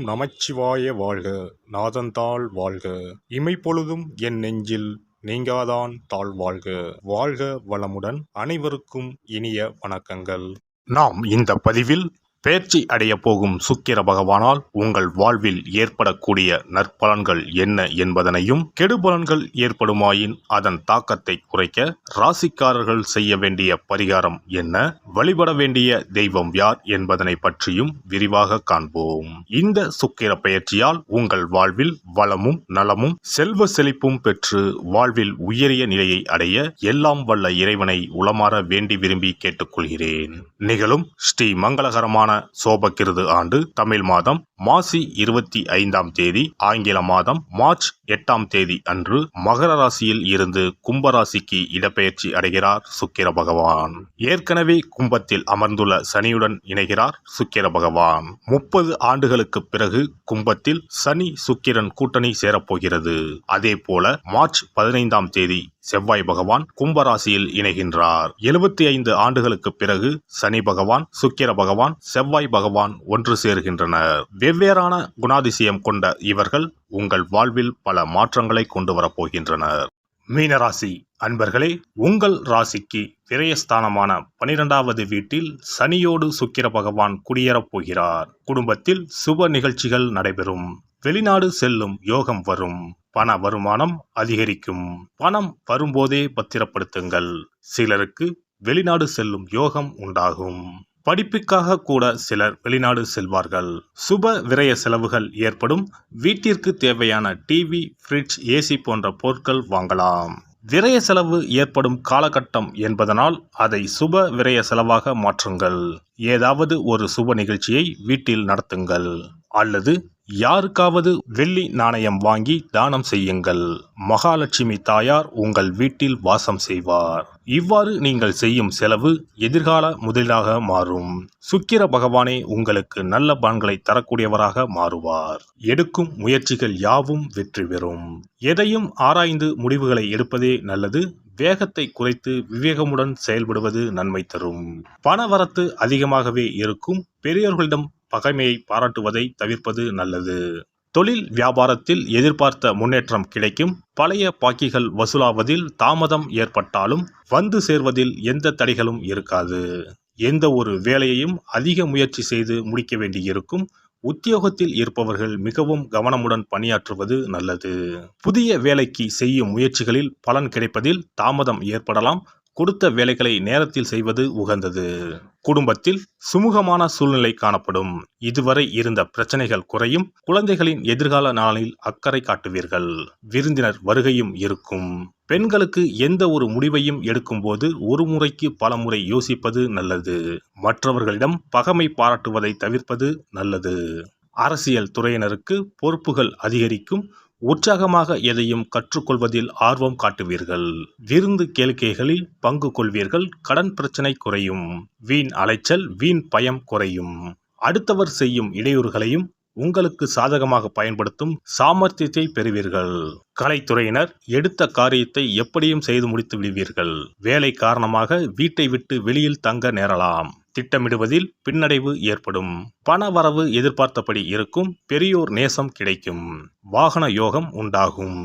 நமச்சிவாய வாழ்க. நாதந்தாள் வாழ்க. இமைப்பொழுதும் என் நெஞ்சில் நீங்காதான் தாழ்வாழ்க. வாழ்க வளமுடன். அனைவருக்கும் இனிய வணக்கங்கள். நாம் இந்த பதிவில் பேர்ச்சி அடைய போகும் சுக்கிர பகவானால் உங்கள் வாழ்வில் ஏற்படக்கூடிய நற்பலன்கள் என்ன என்பதனையும், கெடுபலன்கள் ஏற்படுமாயின் அதன் தாக்கத்தை குறைக்க ராசிக்காரர்கள் செய்ய வேண்டிய பரிகாரம் என்ன, வழிபட வேண்டிய தெய்வம் யார் என்பதனை பற்றியும் விரிவாக காண்போம். இந்த சுக்கிர பெயர்ச்சியால் உங்கள் வாழ்வில் வளமும் நலமும் செல்வ செழிப்பும் பெற்று வாழ்வில் உயரிய நிலையை அடைய எல்லாம் வல்ல இறைவனை உளமாற வேண்டி விரும்பி கேட்டுக்கொள்கிறேன். நிகழும் ஸ்ரீ மங்களகரமான சோபகிருது ஆண்டு தமிழ் மாதம் மாசி 25ஆம் தேதி, ஆங்கில மாதம் மார்ச் 8ஆம் தேதி அன்று மகர ராசியில் இருந்து கும்பராசிக்கு இடப்பெயர்ச்சி அடைகிறார் சுக்கிர பகவான். ஏற்கனவே கும்பத்தில் அமர்ந்துள்ள சனியுடன் இணைகிறார் சுக்கிர பகவான். 30 ஆண்டுகளுக்கு பிறகு கும்பத்தில் சனி சுக்கிரன் கூட்டணி சேரப்போகிறது. அதே போல மார்ச் 15ஆம் தேதி செவ்வாய் பகவான் கும்பராசியில் இணைகின்றார். 75 ஆண்டுகளுக்கு பிறகு சனி பகவான், சுக்கிர பகவான், செவ்வாய் பகவான் ஒன்று சேர்கின்றனர். வெவ்வேறான குணாதிசயம் கொண்ட இவர்கள் உங்கள் வாழ்வில் பல மாற்றங்களை கொண்டு வரப்போகின்றனர். மீனராசி அன்பர்களே, உங்கள் ராசிக்கு விரயஸ்தானமான 12வது வீட்டில் சனியோடு சுக்கிர பகவான் குடியேறப் போகிறார். குடும்பத்தில் சுப நிகழ்ச்சிகள் நடைபெறும். வெளிநாடு செல்லும் யோகம் வரும். பண வருமானம் அதிகரிக்கும். பணம் வரும்போதே பத்திரப்படுத்துங்கள். சிலருக்கு வெளிநாடு செல்லும் யோகம் உண்டாகும். படிப்புக்காக கூட சிலர் வெளிநாடு செல்வார்கள். சுப விரய செலவுகள் ஏற்படும். வீட்டிற்கு தேவையான டிவி, ஃப்ரிட்ஜ், ஏசி போன்ற பொருட்கள் வாங்கலாம். விரய செலவு ஏற்படும் காலகட்டம் என்பதனால் அதை சுப விரய செலவாக மாற்றுங்கள். ஏதாவது ஒரு சுப நிகழ்ச்சியை வீட்டில் நடத்துங்கள் அல்லது யாருக்காவது வெள்ளி நாணயம் வாங்கி தானம் செய்யுங்கள். மகாலட்சுமி தாயார் உங்கள் வீட்டில் வாசம் செய்வார். இவ்வாறு நீங்கள் செய்யும் செலவு எதிர்கால முதலீடாக மாறும். சுக்கிர பகவானே உங்களுக்கு நல்ல பலன்களை தரக்கூடியவராக மாறுவார். எடுக்கும் முயற்சிகள் யாவும் வெற்றி பெறும். எதையும் ஆராய்ந்து முடிவுகளை எடுப்பதே நல்லது. வேகத்தை குறைத்து விவேகமுடன் செயல்படுவது நன்மை தரும். பணவரத்து அதிகமாகவே இருக்கும். பெரியோர்களிடம் பகைமையை பாராட்டுவதை தவிர்ப்பது நல்லது. தொழில் வியாபாரத்தில் எதிர்பார்த்த முன்னேற்றம் கிடைக்கும். பழைய பாக்கிகள் வசூலாவதில் தாமதம் ஏற்பட்டாலும் வந்து சேர்வதில் எந்த தடைகளும் இருக்காது. எந்த ஒரு வேலையையும் அதிக முயற்சி செய்து முடிக்க வேண்டியிருக்கும். உத்தியோகத்தில் இருப்பவர்கள் மிகவும் கவனமுடன் பணியாற்றுவது நல்லது. புதிய வேலைக்கு செய்யும் முயற்சிகளில் பலன் கிடைப்பதில் தாமதம் ஏற்படலாம். கொடுத்த வேலைகளை நேரத்தில் செய்வது உகந்தது. குடும்பத்தில் சுமூகமான சூழ்நிலை காணப்படும். இதுவரை இருந்த பிரச்சனைகள் குறையும். குழந்தைகளின் எதிர்கால நாளில் அக்கறை காட்டுவீர்கள். விருந்தினர் வருகையும் இருக்கும். பெண்களுக்கு எந்த ஒரு முடிவையும் எடுக்கும் போது ஒரு முறைக்கு பல முறை யோசிப்பது நல்லது. மற்றவர்களிடம் பகைமை பாராட்டுவதை தவிர்ப்பது நல்லது. அரசியல் துறையினருக்கு பொறுப்புகள் அதிகரிக்கும். உற்சாகமாக எதையும் கற்றுக்கொள்வதில் ஆர்வம் காட்டுவீர்கள். விருந்து கேளிக்கைகளில் பங்கு கொள்வீர்கள். கடன் பிரச்சனை குறையும். வீண் அலைச்சல், வீண் பயம் குறையும். அடுத்தவர் செய்யும் இடையூறுகளையும் உங்களுக்கு சாதகமாக பயன்படுத்தும் சாமர்த்தியத்தை பெறுவீர்கள். கலைத்துறையினர் எடுத்த காரியத்தை எப்படியும் செய்து முடித்து விடுவீர்கள். வேலை காரணமாக வீட்டை விட்டு வெளியில் தங்க நேரலாம். திட்டமிடுவதில் பின்னடைவு ஏற்படும். பண வரவு எதிர்பார்த்தபடி இருக்கும். பெரியோர் நேசம் கிடைக்கும். வாகன யோகம் உண்டாகும்.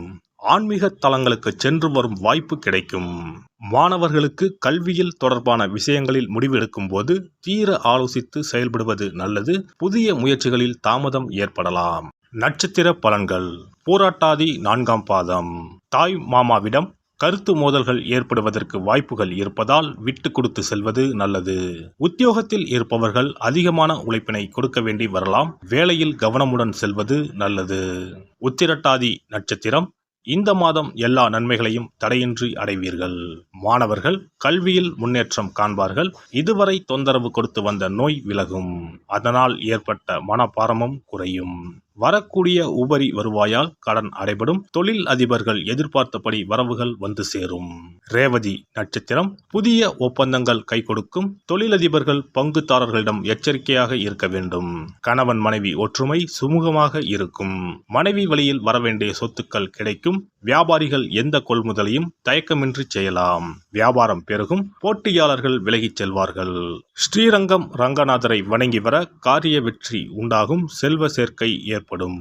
ஆன்மீக தலங்களுக்கு சென்று வரும் வாய்ப்பு கிடைக்கும். மாணவர்களுக்கு கல்வியில் தொடர்பான விஷயங்களில் முடிவெடுக்கும் போது தீர ஆலோசித்து செயல்படுவது நல்லது. புதிய முயற்சிகளில் தாமதம் ஏற்படலாம். நட்சத்திர பலன்கள். பூராட்டாதி 4ஆம் பாதம். தாய் மாமாவிடம் கருத்து மோதல்கள் ஏற்படுவதற்கு வாய்ப்புகள் இருப்பதால் விட்டு கொடுத்து செல்வது நல்லது. உத்தியோகத்தில் இருப்பவர்கள் அதிகமான உழைப்பினை கொடுக்க வேண்டி வரலாம். வேலையில் கவனமுடன் செல்வது நல்லது. உத்திரட்டாதி நட்சத்திரம். இந்த மாதம் எல்லா நன்மைகளையும் தடையின்றி அடைவீர்கள். மாணவர்கள் கல்வியில் முன்னேற்றம் காண்பார்கள். இதுவரை தொந்தரவு கொடுத்து வந்த நோய் விலகும். அதனால் ஏற்பட்ட மனபாரமும் குறையும். வரக்கூடிய உபரி வருவாயால் கடன் அடைபடும். தொழில் அதிபர்கள் எதிர்பார்த்தபடி வரவுகள் வந்து சேரும். ரேவதி நட்சத்திரம். புதிய ஒப்பந்தங்கள் கை கொடுக்கும். தொழிலதிபர்கள் பங்குதாரர்களிடம் எச்சரிக்கையாக இருக்க வேண்டும். கணவன் மனைவி ஒற்றுமை சுமூகமாக இருக்கும். மனைவி வழியில் வரவேண்டிய சொத்துக்கள் கிடைக்கும். வியாபாரிகள் எந்த கொள்முதலையும் தயக்கமின்றி செய்யலாம். வியாபாரம் பெருகும், போட்டியாளர்கள் விலகிச் செல்வார்கள். ஸ்ரீரங்கம் ரங்கநாதரை வணங்கி வர காரிய வெற்றி உண்டாகும், செல்வ சேர்க்கை ஏற்படும்.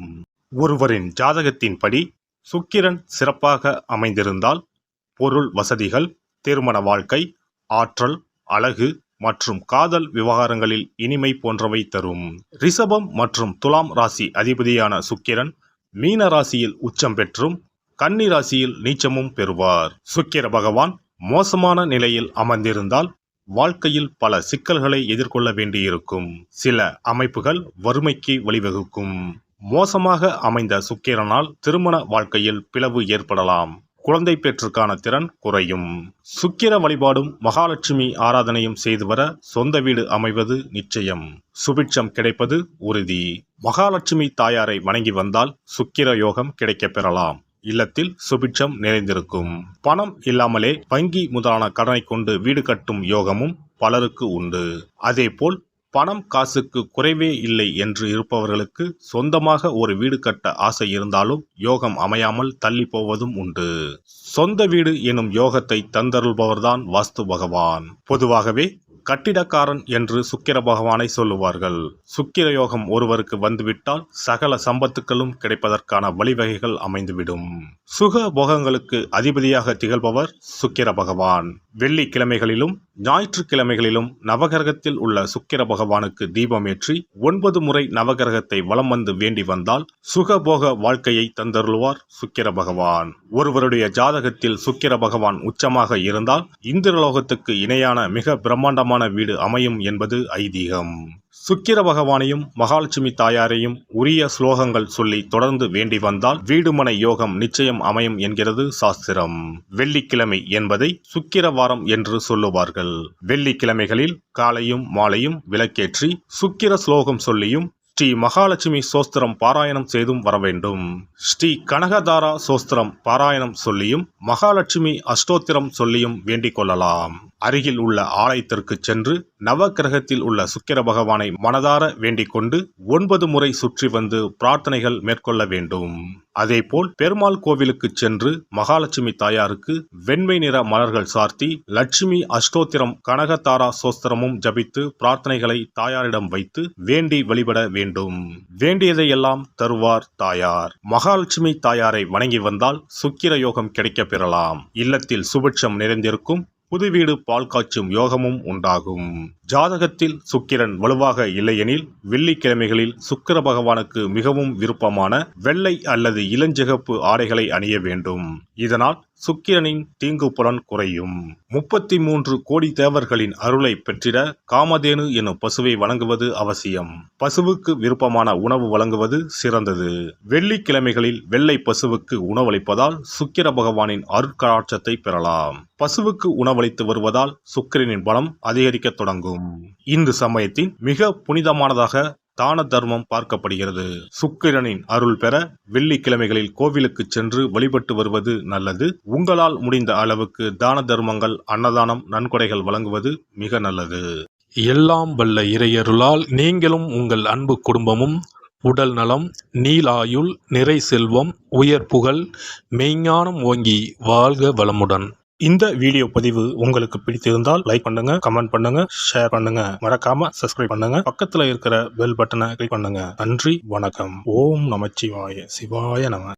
ஒருவரின் ஜாதகத்தின்படி சுக்கிரன் சிறப்பாக அமைந்திருந்தால் பொருள் வசதிகள், திருமண வாழ்க்கை, ஆற்றல், அழகு மற்றும் காதல் விவகாரங்களில் இனிமை போன்றவை தரும். ரிஷபம் மற்றும் துலாம் ராசி அதிபதியான சுக்கிரன் மீன ராசியில் உச்சம் பெற்றும் கன்னி ராசியில் நீச்சமும் பெறுவார். சுக்கிர பகவான் மோசமான நிலையில் அமர்ந்திருந்தால் வாழ்க்கையில் பல சிக்கல்களை எதிர்கொள்ள வேண்டியிருக்கும். சில அமைப்புகள் வறுமைக்கு வழிவகுக்கும். மோசமாக அமைந்த சுக்கிரனால் திருமண வாழ்க்கையில் பிளவு ஏற்படலாம். குழந்தை பெற்றுக்கான திறன் குறையும். சுக்கிர வழிபாடும் மகாலட்சுமி ஆராதனையும் செய்து வர சொந்த வீடு அமைவது நிச்சயம். சுபிட்சம் கிடைப்பது உறுதி. மகாலட்சுமி தாயாரை வணங்கி வந்தால் சுக்கிர யோகம் கிடைக்கப் பெறலாம். இல்லத்தில் சுபிட்சம் நிறைந்திருக்கும். பணம் இல்லாமலே வங்கி முதலான கடனை கொண்டு வீடு கட்டும் யோகமும் பலருக்கு உண்டு. அதேபோல் பணம் காசுக்கு குறைவே இல்லை என்று இருப்பவர்களுக்கு சொந்தமாக ஒரு வீடு கட்ட ஆசை இருந்தாலும் யோகம் அமையாமல் தள்ளி போவதும் உண்டு. சொந்த வீடு எனும் யோகத்தை தந்தருள்பவர்தான் வாஸ்து பகவான். பொதுவாகவே கட்டிடக்காரன் என்று சுக்கிர பகவானை சொல்லுவார்கள். சுக்கிர யோகம் ஒருவருக்கு வந்துவிட்டால் சகல சம்பத்துக்களும் கிடைப்பதற்கான வழிவகைகள் அமைந்துவிடும். சுக போகங்களுக்கு அதிபதியாக திகழ்பவர் சுக்கிர பகவான். வெள்ளிக்கிழமைகளிலும் ஞாயிற்றுக்கிழமைகளிலும் நவகிரகத்தில் உள்ள சுக்கிர பகவானுக்கு தீபமேற்றி 9 முறை நவகிரகத்தை வலம் வந்து வேண்டி வந்தால் சுகபோக வாழ்க்கையை தந்தருள்வார் சுக்கிர பகவான். ஒருவருடைய ஜாதகத்தில் சுக்கிர பகவான் உச்சமாக இருந்தால் இந்திரலோகத்துக்கு இணையான மிக பிரம்மாண்டமான வீடு அமையும் என்பது ஐதீகம். சுக்கிர பகவானையும் மகாலட்சுமி தாயாரையும் உரிய ஸ்லோகங்கள் சொல்லி தொடர்ந்து வேண்டி வந்தால் வீடுமனை யோகம் நிச்சயம் அமையும் என்கிறது சாஸ்திரம். வெள்ளிக்கிழமை என்பதை சுக்கிர வாரம் என்று சொல்லுவார்கள். வெள்ளிக்கிழமைகளில் காலையும் மாலையும் விளக்கேற்றி சுக்கிர ஸ்லோகம் சொல்லியும் ஸ்ரீ மகாலட்சுமி சோஸ்திரம் பாராயணம் செய்தும் வர வேண்டும். ஸ்ரீ கனகதாரா சோஸ்திரம் பாராயணம் சொல்லியும் மகாலட்சுமி அஷ்டோத்திரம் சொல்லியும் வேண்டிக் கொள்ளலாம். அருகில் உள்ள ஆலயத்திற்கு சென்று நவகிரகத்தில் உள்ள சுக்கிர பகவானை மனதார வேண்டிக் கொண்டு 9 முறை சுற்றி வந்து பிரார்த்தனைகள் மேற்கொள்ள வேண்டும். அதேபோல் பெருமாள் கோவிலுக்கு சென்று மகாலட்சுமி தாயாருக்கு வெண்மை நிற மலர்கள் சார்த்தி லட்சுமி அஷ்டோத்திரம் கனகதாரா சோஸ்திரமும் ஜபித்து பிரார்த்தனைகளை தாயாரிடம் வைத்து வேண்டி வழிபட வேண்டும். வேண்டியதையெல்லாம் தருவார் தாயார். மகாலட்சுமி தாயாரை வணங்கி வந்தால் சுக்கிர யோகம் கிடைக்கப் பெறலாம். இல்லத்தில் சுபிட்சம் நிறைந்திருக்கும். புது வீடு பால் காய்ச்சும் யோகமும் உண்டாகும். ஜாதகத்தில் சுக்கிரன் வலுவாக இல்லையெனில் வெள்ளிக்கிழமைகளில் சுக்கிர பகவானுக்கு மிகவும் விருப்பமான வெள்ளை அல்லது இளஞ்சிகப்பு ஆடைகளை அணிய வேண்டும். இதனால் சுக்கிரனின் தீங்கு புலன் குறையும். 33 கோடி தேவர்களின் அருளை பெற்றிட காமதேனு எனும் பசுவை வணங்குவது அவசியம். பசுவுக்கு விருப்பமான உணவு வழங்குவது சிறந்தது. வெள்ளிக்கிழமைகளில் வெள்ளை பசுவுக்கு உணவளிப்பதால் சுக்கிர பகவானின் அருட்கடாட்சத்தை பெறலாம். பசுவுக்கு உணவளித்து வருவதால் சுக்கிரனின் பலம் அதிகரிக்க தொடங்கும். இந்து சமயத்தின் மிக புனிதமானதாக தான தர்மம் பார்க்கப்படுகிறது. சுக்கிரனின் அருள் பெற வெள்ளிக்கிழமைகளில் கோவிலுக்கு சென்று வழிபட்டு வருவது நல்லது. உங்களால் முடிந்த அளவுக்கு தான தர்மங்கள், அன்னதானம், நன்கொடைகள் வழங்குவது மிக நல்லது. எல்லாம் வல்ல இறையருளால் நீங்களும் உங்கள் அன்பு குடும்பமும் உடல் நலம், நீலாயுள், நிறை செல்வம், உயர் புகழ், மெய்ஞானம் ஓங்கி வாழ்க வளமுடன். இந்த வீடியோ பதிவு உங்களுக்கு பிடித்திருந்தால் லைக் பண்ணுங்க, கமெண்ட் பண்ணுங்க, ஷேர் பண்ணுங்க. மறக்காம சப்ஸ்கிரைப் பண்ணுங்க. பக்கத்துல இருக்கிற பெல் பட்டனை கிளிக் பண்ணுங்க. நன்றி, வணக்கம். ஓம் நமச்சிவாய. சிவாய நம.